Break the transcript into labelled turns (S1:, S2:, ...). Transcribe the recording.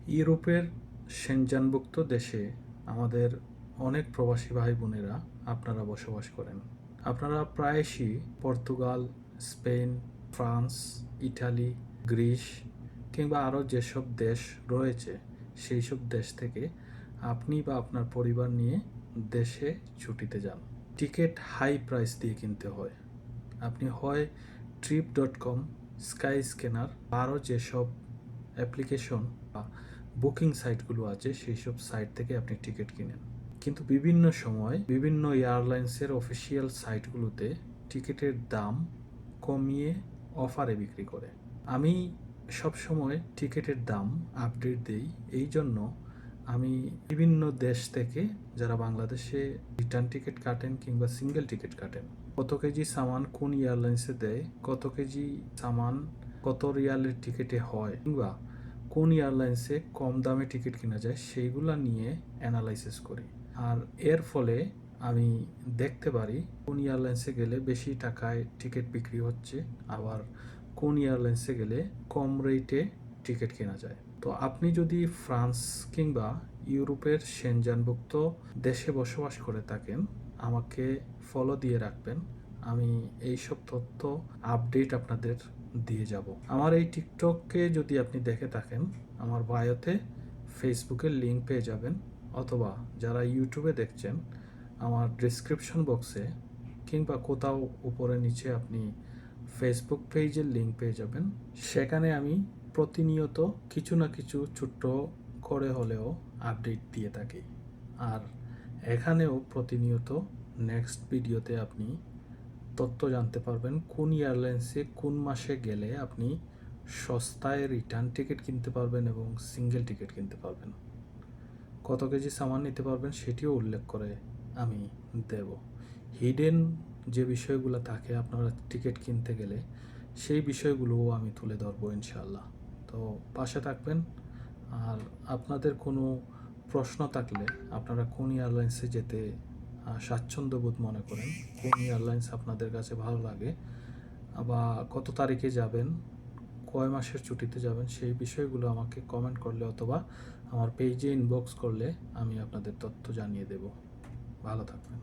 S1: ইউরোপের সেনজেনভুক্ত দেশে আমাদের অনেক প্রবাসী ভাই বোনেরা আপনারা বসবাস করেন। আপনারা প্রায়শই Portugal, Spain, France, Italy, Greece কিংবা আরও যেসব দেশ রয়েছে সেই সব দেশ থেকে আপনি বা আপনার পরিবার নিয়ে দেশে ছুটিতে যান। টিকিট হাই প্রাইস দিয়ে কিনতে হয়। আপনি হয় trip.com, স্কাই স্ক্যানার আরও যেসব অ্যাপ্লিকেশন বা বুকিং সাইটগুলো আছে সেই সব সাইট থেকে আপনি টিকিট কিনেন। কিন্তু বিভিন্ন সময় বিভিন্ন এয়ারলাইন্সের অফিসিয়াল সাইটগুলোতে টিকিটের দাম কমিয়ে অফারে বিক্রি করে। আমি সবসময় টিকিটের দাম আপডেট দিই, এই জন্য আমি বিভিন্ন দেশ থেকে যারা বাংলাদেশে রিটার্ন টিকিট কাটেন কিংবা সিঙ্গেল টিকিট কাটেন, কত কেজি সামান কোন এয়ারলাইন্সে দেয়, কত কেজি সামান কত রিয়ালের টিকিটে হয়, কিংবা কোন এয়ারলাইন্সে কম দামে টিকিট কেনা যায়, সেইগুলা নিয়ে অ্যানালাইসিস করি। আর এর ফলে আমি দেখতে পারি কোন এয়ারলাইন্সে গেলে বেশি টাকায় টিকিট বিক্রি হচ্ছে, আবার কোন এয়ারলাইন্সে গেলে কম রেটে টিকিট কেনা যায়। তো আপনি যদি ফ্রান্স কিংবা ইউরোপের সেনজেনভুক্ত দেশে বসবাস করে থাকেন, আমাকে ফলো দিয়ে রাখবেন। আমি এইসব তথ্য আপডেট আপনাদের দিয়ে যাব। আমার এই টিকটককে যদি আপনি দেখে থাকেন, আমার বায়োতে ফেসবুকের লিঙ্ক পেয়ে যাবেন, অথবা যারা ইউটিউবে দেখছেন আমার ডেসক্রিপশন বক্সে কিংবা কোথাও উপরে নিচে আপনি ফেসবুক পেজের লিঙ্ক পেয়ে যাবেন। সেখানে আমি প্রতিনিয়ত কিছু না কিছু ছোট্ট করে হলেও আপডেট দিয়ে থাকি। আর এখানেও প্রতিনিয়ত নেক্সট ভিডিওতে আপনি তথ্য জানতে পারবেন কোন এয়ারলাইন্সে কোন মাসে গেলে আপনি সস্তায় রিটার্ন টিকিট কিনতে পারবেন এবং সিঙ্গেল টিকিট কিনতে পারবেন, কত কেজি সামান নিতে পারবেন সেটিও উল্লেখ করে আমি দেব। হিডেন যে বিষয়গুলো থাকে আপনারা টিকিট কিনতে গেলে সেই বিষয়গুলোও আমি তুলে ধরবো ইনশাআল্লাহ। তো পাশে থাকবেন। আর আপনাদের কোনো প্রশ্ন থাকলে আপনারা কোন এয়ারলাইন্সে যেতে স্বাচ্ছন্দ্য বোধ মনে করেন, কোন এয়ারলাইন্স আপনাদের কাছে ভালো লাগে, বা কত তারিখে যাবেন, কয় মাসের ছুটিতে যাবেন, সেই বিষয়গুলো আমাকে কমেন্ট করলে অথবা আমার পেজে ইনবক্স করলে আমি আপনাদের তথ্য জানিয়ে দেব। ভালো থাকবেন।